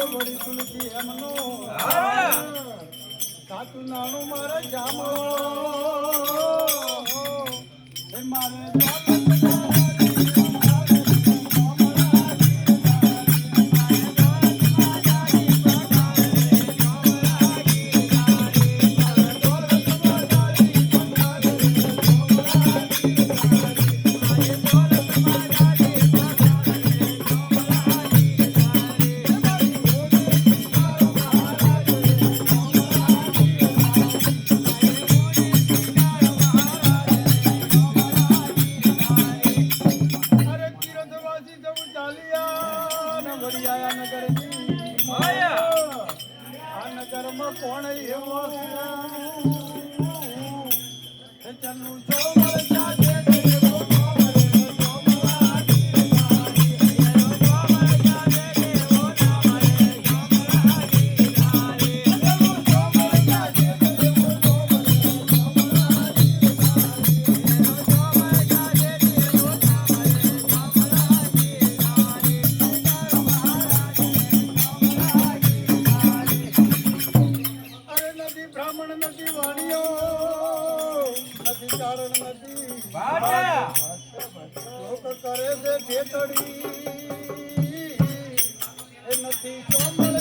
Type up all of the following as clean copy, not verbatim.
વળી તુલસી એમનો સાચું નાણું મારે જામો મારે કોણ એવો ચનું ચોમળ જાગે નથી વાણીઓ નથી ચારણ નથી લોક કરે છે ભેટડી એ નથી ચોમળ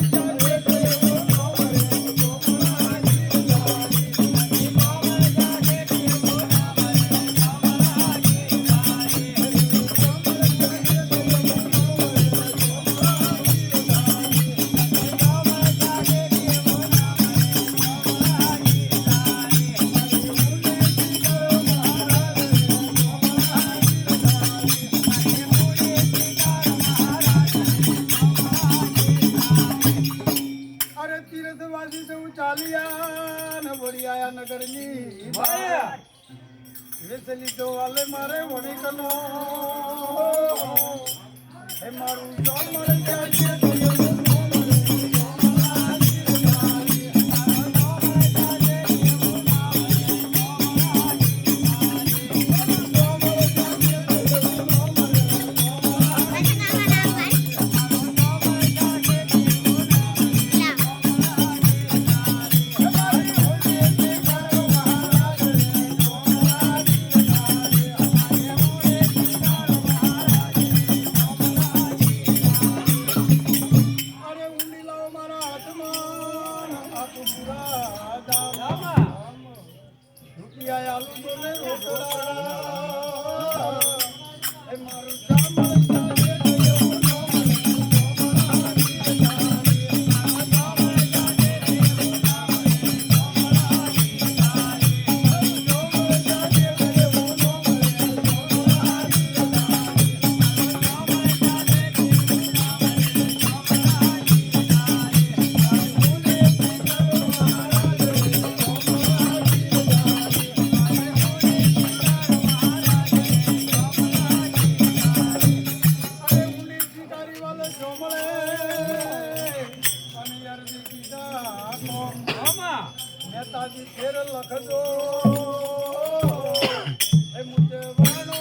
ચાલિયા ને વળી આયા નગરની વેચલી તો વાલે મારે વણી કનો એ મારું જોન મળે નેતાજી ફેર લખજો એ મુજે વાણો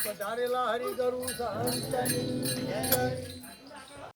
પધારેલા હરિ કરું સંતની